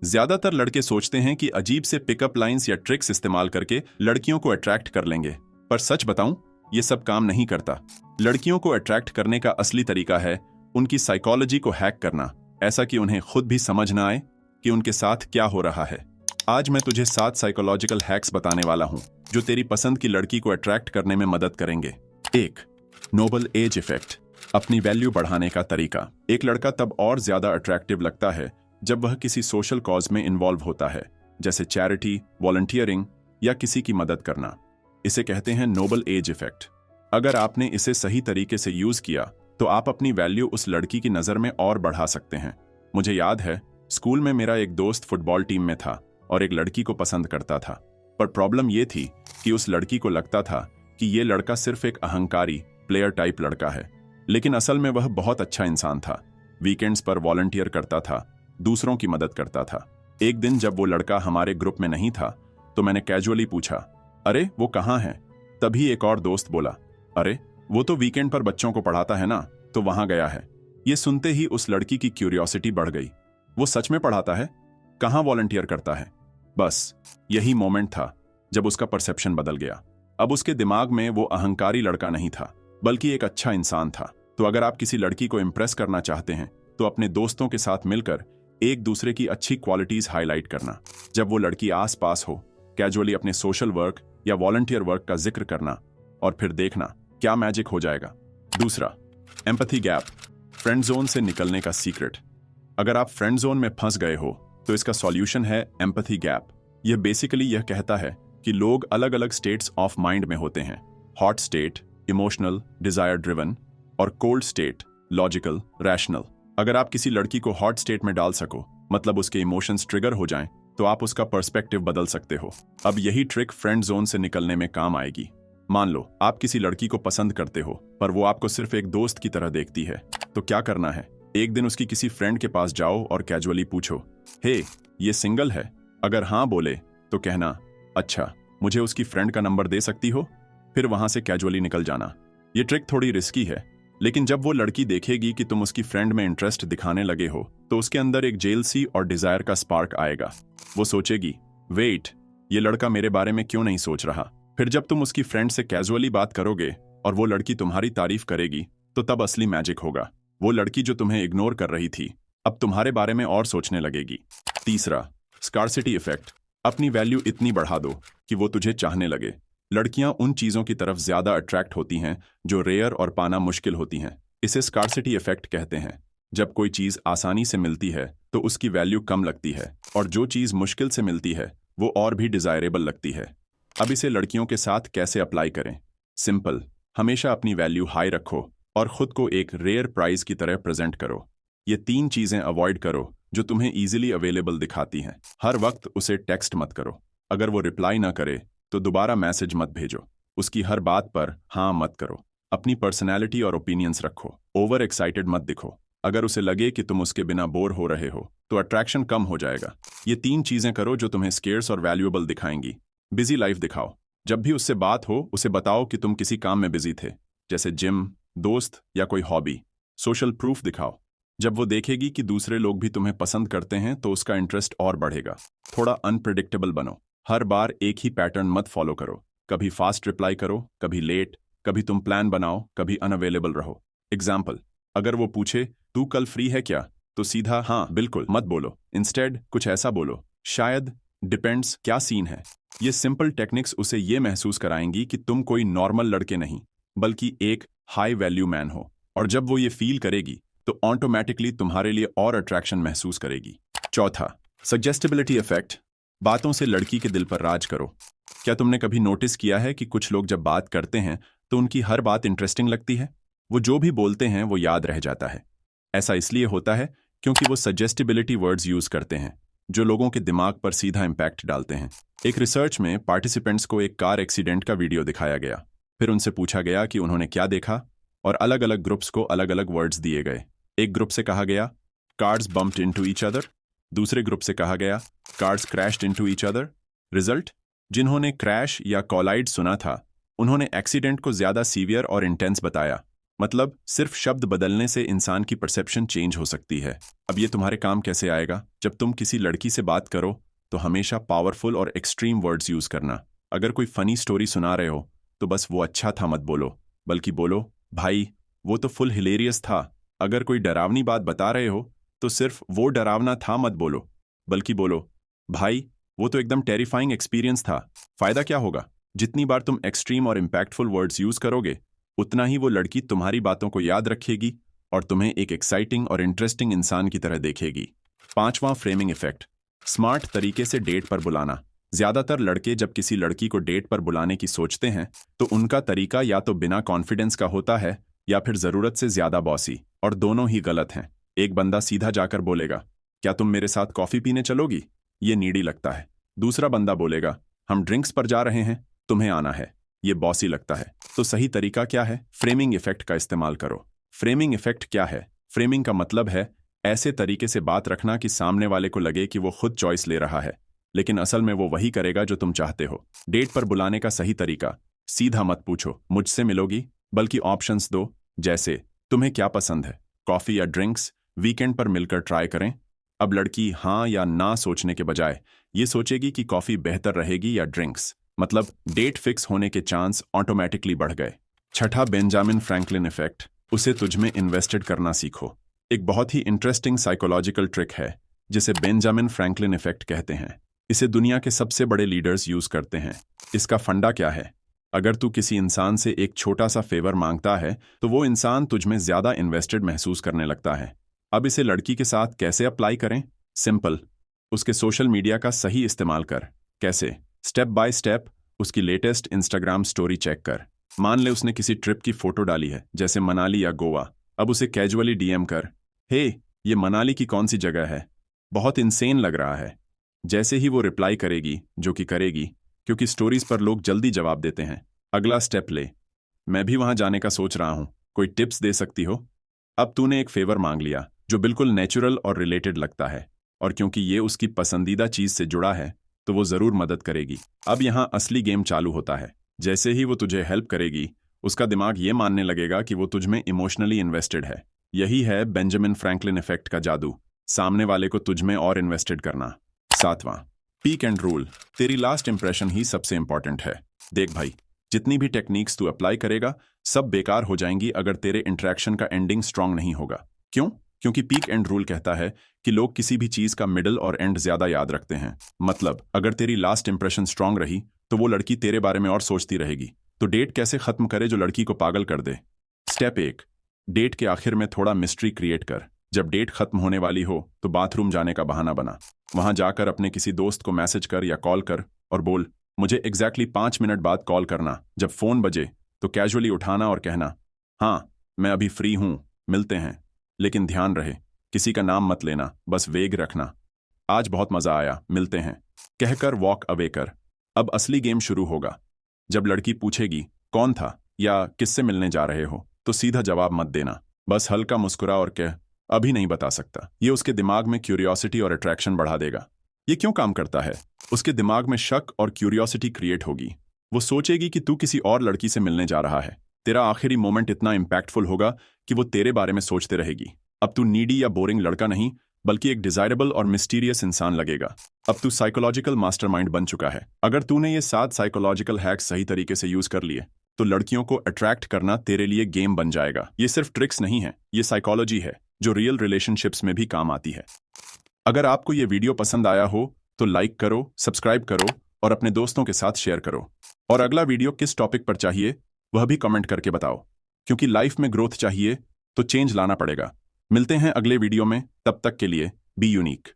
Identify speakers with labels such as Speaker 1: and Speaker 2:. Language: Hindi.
Speaker 1: ज्यादातर लड़के सोचते हैं कि अजीब से पिकअप लाइंस या ट्रिक्स इस्तेमाल करके लड़कियों को अट्रैक्ट कर लेंगे, पर सच बताऊं, ये सब काम नहीं करता। लड़कियों को अट्रैक्ट करने का असली तरीका है उनकी साइकोलॉजी को हैक करना, ऐसा कि उन्हें खुद भी समझ ना आए कि उनके साथ क्या हो रहा है। आज मैं तुझे 7 साइकोलॉजिकल हैक्स बताने वाला हूं जो तेरी पसंद की लड़की को अट्रैक्ट करने में मदद करेंगे। 1. नोबल एज इफेक्ट, अपनी वैल्यू बढ़ाने का तरीका। एक लड़का तब और ज्यादा अट्रैक्टिव लगता है जब वह किसी सोशल कॉज में इन्वॉल्व होता है, जैसे चैरिटी, वॉलंटियरिंग या किसी की मदद करना। इसे कहते हैं नोबल एज इफेक्ट। अगर आपने इसे सही तरीके से यूज किया तो आप अपनी वैल्यू उस लड़की की नजर में और बढ़ा सकते हैं। मुझे याद है, स्कूल में मेरा एक दोस्त फुटबॉल टीम में था और एक लड़की को पसंद करता था, पर प्रॉब्लम यह थी कि उस लड़की को लगता था कि यह लड़का सिर्फ एक अहंकारी प्लेयर टाइप लड़का है, लेकिन असल में वह बहुत अच्छा इंसान था। वीकेंड्स पर वॉलंटियर करता था, दूसरों की मदद करता था। एक दिन जब वो लड़का हमारे ग्रुप में नहीं था तो मैंने कैजुअली पूछा, अरे वो कहाँ है? तभी एक और दोस्त बोला, अरे वो तो वीकेंड पर बच्चों को पढ़ाता है ना, तो वहां गया है। ये सुनते ही उस लड़की की क्यूरियोसिटी बढ़ गई। वो सच में पढ़ाता है? कहाँ वॉलंटियर करता है? बस यही मोमेंट था जब उसका परसेप्शन बदल गया। अब उसके दिमाग में वो अहंकारी लड़का नहीं था, बल्कि एक अच्छा इंसान था। तो अगर आप किसी लड़की को इंप्रेस करना चाहते हैं तो अपने दोस्तों के साथ मिलकर एक दूसरे की अच्छी क्वालिटीज हाईलाइट करना। जब वो लड़की आस पास हो, कैजुअली अपने सोशल वर्क या वॉलंटियर वर्क का जिक्र करना और फिर देखना क्या मैजिक हो जाएगा। दूसरा, एम्पैथी गैप, फ्रेंड जोन से निकलने का सीक्रेट। अगर आप फ्रेंड जोन में फंस गए हो तो इसका सॉल्यूशन है एम्पैथी गैप। यह बेसिकली यह कहता है कि लोग अलग अलग स्टेट्स ऑफ माइंड में होते हैं। Hot state emotional desire driven और कोल्ड स्टेट लॉजिकल रैशनल। अगर आप किसी लड़की को हॉट स्टेट में डाल सको, मतलब उसके इमोशंस ट्रिगर हो जाएं, तो आप उसका पर्सपेक्टिव बदल सकते हो। अब यही ट्रिक फ्रेंड जोन से निकलने में काम आएगी। मान लो आप किसी लड़की को पसंद करते हो पर वो आपको सिर्फ एक दोस्त की तरह देखती है, तो क्या करना है? एक दिन उसकी किसी फ्रेंड के पास जाओ और कैजुअली पूछो, हे ये सिंगल है? अगर हाँ बोले तो कहना, अच्छा मुझे उसकी फ्रेंड का नंबर दे सकती हो? फिर वहां से कैजुअली निकल जाना। ये ट्रिक थोड़ी रिस्की है, लेकिन जब वो लड़की देखेगी कि तुम उसकी फ्रेंड में इंटरेस्ट दिखाने लगे हो तो उसके अंदर एक जेलसी और डिजायर का स्पार्क आएगा। वो सोचेगी, वेट, ये लड़का मेरे बारे में क्यों नहीं सोच रहा? फिर जब तुम उसकी फ्रेंड से कैजुअली बात करोगे और वो लड़की तुम्हारी तारीफ करेगी, तो तब असली मैजिक होगा। वो लड़की जो तुम्हें इग्नोर कर रही थी अब तुम्हारे बारे में और सोचने लगेगी। तीसरा, स्कार्सिटी इफेक्ट, अपनी वैल्यू इतनी बढ़ा दो कि वो तुझे चाहने लगे। लड़कियां उन चीजों की तरफ ज्यादा अट्रैक्ट होती हैं जो रेयर और पाना मुश्किल होती हैं। इसे स्कार्सिटी इफेक्ट कहते हैं। जब कोई चीज आसानी से मिलती है तो उसकी वैल्यू कम लगती है, और जो चीज मुश्किल से मिलती है वो और भी डिजायरेबल लगती है। अब इसे लड़कियों के साथ कैसे अप्लाई करें? सिंपल, हमेशा अपनी वैल्यू हाई रखो और खुद को एक रेयर प्राइज की तरह प्रेजेंट करो। ये 3 चीजें अवॉइड करो जो तुम्हें इजीली अवेलेबल दिखाती हैं। हर वक्त उसे टेक्स्ट मत करो। अगर वो रिप्लाई ना करे तो दोबारा मैसेज मत भेजो। उसकी हर बात पर हाँ मत करो। अपनी पर्सनैलिटी और ओपिनियंस रखो। ओवर एक्साइटेड मत दिखो। अगर उसे लगे कि तुम उसके बिना बोर हो रहे हो तो अट्रैक्शन कम हो जाएगा। ये 3 चीजें करो जो तुम्हें स्केर्स और वैल्यूएबल दिखाएंगी। बिजी लाइफ दिखाओ। जब भी उससे बात हो उसे बताओ कि तुम किसी काम में बिजी थे, जैसे जिम, दोस्त या कोई हॉबी। सोशल प्रूफ दिखाओ। जब वो देखेगी कि दूसरे लोग भी तुम्हें पसंद करते हैं तो उसका इंटरेस्ट और बढ़ेगा। थोड़ा अनप्रिडिक्टेबल बनो। हर बार एक ही पैटर्न मत फॉलो करो। कभी फास्ट रिप्लाई करो, कभी लेट, कभी तुम प्लान बनाओ, कभी अनअवेलेबल रहो। एग्जाम्पल, अगर वो पूछे तू कल फ्री है क्या, तो सीधा हाँ बिल्कुल मत बोलो। इंस्टेड कुछ ऐसा बोलो, शायद, डिपेंड्स, क्या सीन है। ये सिंपल टेक्निक्स उसे ये महसूस कराएंगी कि तुम कोई नॉर्मल लड़के नहीं बल्कि एक हाई वैल्यू मैन हो, और जब वो ये फील करेगी तो ऑटोमेटिकली तुम्हारे लिए और अट्रैक्शन महसूस करेगी। चौथा, सजेस्टिबिलिटी इफेक्ट, बातों से लड़की के दिल पर राज करो। क्या तुमने कभी नोटिस किया है कि कुछ लोग जब बात करते हैं तो उनकी हर बात इंटरेस्टिंग लगती है? वो जो भी बोलते हैं वो याद रह जाता है। ऐसा इसलिए होता है क्योंकि वो सजेस्टिबिलिटी वर्ड्स यूज करते हैं जो लोगों के दिमाग पर सीधा इम्पैक्ट डालते हैं। एक रिसर्च में पार्टिसिपेंट्स को एक कार एक्सीडेंट का वीडियो दिखाया गया। फिर उनसे पूछा गया कि उन्होंने क्या देखा, और अलग अलग ग्रुप्स को अलग अलग वर्ड्स दिए गए। एक ग्रुप से कहा गया cars bumped into each other, दूसरे ग्रुप से कहा गया cars crashed into each other. Result, जिन्होंने क्रैश या कॉलाइड सुना था उन्होंने एक्सीडेंट को ज्यादा सीवियर और इंटेंस बताया। मतलब सिर्फ शब्द बदलने से इंसान की परसेप्शन चेंज हो सकती है। अब ये तुम्हारे काम कैसे आएगा? जब तुम किसी लड़की से बात करो तो हमेशा पावरफुल और एक्सट्रीम वर्ड्स यूज करना। अगर कोई फनी स्टोरी सुना रहे हो तो बस वो अच्छा था मत बोलो, बल्कि बोलो भाई वो तो फुल हिलेरियस था। अगर कोई डरावनी बात बता रहे हो तो सिर्फ वो डरावना था मत बोलो, बल्कि बोलो भाई वो तो एकदम टेरिफाइंग एक्सपीरियंस था। फायदा क्या होगा? जितनी बार तुम एक्सट्रीम और इम्पैक्टफुल वर्ड्स यूज करोगे उतना ही वो लड़की तुम्हारी बातों को याद रखेगी और तुम्हें एक एक्साइटिंग और इंटरेस्टिंग इंसान की तरह देखेगी। 5वां, फ्रेमिंग इफेक्ट। स्मार्ट तरीके से डेट पर बुलाना। ज्यादातर लड़के जब किसी लड़की को डेट पर बुलाने की सोचते हैं तो उनका तरीका या तो बिना कॉन्फिडेंस का होता है या फिर जरूरत से ज्यादा बॉसी, और दोनों ही गलत हैं। एक बंदा सीधा जाकर बोलेगा क्या तुम मेरे साथ कॉफी पीने चलोगी? ये नीडी लगता है। दूसरा बंदा बोलेगा हम ड्रिंक्स पर जा रहे हैं, तुम्हें आना है। ये बॉसी लगता है। तो सही तरीका क्या है? फ्रेमिंग इफेक्ट का इस्तेमाल करो। फ्रेमिंग इफेक्ट क्या है? फ्रेमिंग का मतलब है ऐसे तरीके से बात रखना कि सामने वाले को लगे कि वो खुद चॉइस ले रहा है, लेकिन असल में वो वही करेगा जो तुम चाहते हो। डेट पर बुलाने का सही तरीका, सीधा मत पूछो मुझसे मिलोगी, बल्कि ऑप्शंस दो, जैसे तुम्हें क्या पसंद है, कॉफी या ड्रिंक्स, वीकेंड पर मिलकर ट्राई करें। अब लड़की हाँ या ना सोचने के बजाय ये सोचेगी कि कॉफी बेहतर रहेगी या ड्रिंक्स, मतलब डेट फिक्स होने के चांस ऑटोमेटिकली बढ़ गए। 6, बेंजामिन फ्रैंकलिन इफेक्ट। उसे तुझमें इन्वेस्टेड करना सीखो। एक बहुत ही इंटरेस्टिंग साइकोलॉजिकल ट्रिक है जिसे बेंजामिन फ्रैंकलिन इफेक्ट कहते हैं। इसे दुनिया के सबसे बड़े लीडर्स यूज करते हैं। इसका फंडा क्या है? अगर तू किसी इंसान से एक छोटा सा फेवर मांगता है तो वो इंसान तुझमें ज्यादा इन्वेस्टेड महसूस करने लगता है। अब इसे लड़की के साथ कैसे अप्लाई करें? सिंपल, उसके सोशल मीडिया का सही इस्तेमाल कर। कैसे? स्टेप बाय स्टेप उसकी लेटेस्ट इंस्टाग्राम स्टोरी चेक कर। मान ले उसने किसी ट्रिप की फोटो डाली है, जैसे मनाली या गोवा। अब उसे कैजुअली डीएम कर, हे ये मनाली की कौन सी जगह है, बहुत इंसेन लग रहा है। जैसे ही वो रिप्लाई करेगी, जो कि करेगी क्योंकि स्टोरीज पर लोग जल्दी जवाब देते हैं, अगला स्टेप ले, मैं भी वहां जाने का सोच रहा हूं, कोई टिप्स दे सकती हो? अब तूने एक फेवर मांग लिया जो बिल्कुल नेचुरल और रिलेटेड लगता है, और क्योंकि ये उसकी पसंदीदा चीज से जुड़ा है तो वो जरूर मदद करेगी। अब यहाँ असली गेम चालू होता है। जैसे ही वो तुझे हेल्प करेगी उसका दिमाग ये मानने लगेगा कि वो तुझमें इमोशनली इन्वेस्टेड है। यही है बेंजामिन फ्रैंकलिन इफेक्ट का जादू, सामने वाले को तुझमें और इन्वेस्टेड करना। 7वां, पीक एंड रूल। तेरी लास्ट इंप्रेशन ही सबसे इंपॉर्टेंट है। देख भाई, जितनी भी टेक्निक्स तू अप्लाई करेगा सब बेकार हो जाएंगी अगर तेरे इंटरेक्शन का एंडिंग स्ट्रांग नहीं होगा। क्यों? क्योंकि पीक एंड रूल कहता है कि लोग किसी भी चीज का मिडल और एंड ज्यादा याद रखते हैं। मतलब अगर तेरी लास्ट इंप्रेशन स्ट्रांग रही तो वो लड़की तेरे बारे में और सोचती रहेगी। तो डेट कैसे खत्म करे जो लड़की को पागल कर दे? स्टेप 1, डेट के आखिर में थोड़ा मिस्ट्री क्रिएट कर। जब डेट खत्म होने वाली हो तो बाथरूम जाने का बहाना बना। वहां जाकर अपने किसी दोस्त को मैसेज कर या कॉल कर और बोल मुझे एग्जैक्टली 5 मिनट बाद कॉल करना। जब फोन बजे तो कैजुअली उठाना और कहना हाँ मैं अभी फ्री हूं, मिलते हैं। लेकिन ध्यान रहे किसी का नाम मत लेना, बस वेग रखना। आज बहुत मजा आया, मिलते हैं कहकर वॉक अवे कर। अब असली गेम शुरू होगा। जब लड़की पूछेगी कौन था या किससे मिलने जा रहे हो तो सीधा जवाब मत देना, बस हल्का मुस्कुरा और कह अभी नहीं बता सकता। ये उसके दिमाग में क्यूरियोसिटी और अट्रैक्शन बढ़ा देगा। ये क्यों काम करता है? उसके दिमाग में शक और क्यूरियोसिटी क्रिएट होगी। वो सोचेगी कि तू किसी और लड़की से मिलने जा रहा है। तेरा आखिरी मोमेंट इतना इम्पैक्टफुल होगा कि वो तेरे बारे में सोचते रहेगी। अब तू नीडी या बोरिंग लड़का नहीं बल्कि एक डिजायरेबल और मिस्टीरियस इंसान लगेगा। अब तू साइकोलॉजिकल मास्टरमाइंड बन चुका है। अगर तूने ये 7 साइकोलॉजिकल हैक्स सही तरीके से यूज कर लिए तो लड़कियों को अट्रैक्ट करना तेरे लिए गेम बन जाएगा। ये सिर्फ ट्रिक्स नहीं है, ये साइकोलॉजी है जो रियल रिलेशनशिप्स में भी काम आती है। अगर आपको ये वीडियो पसंद आया हो तो लाइक करो, सब्सक्राइब करो और अपने दोस्तों के साथ शेयर करो। और अगला वीडियो किस टॉपिक पर चाहिए वह भी कमेंट करके बताओ, क्योंकि लाइफ में ग्रोथ चाहिए तो चेंज लाना पड़ेगा। मिलते हैं अगले वीडियो में, तब तक के लिए बी यूनिक।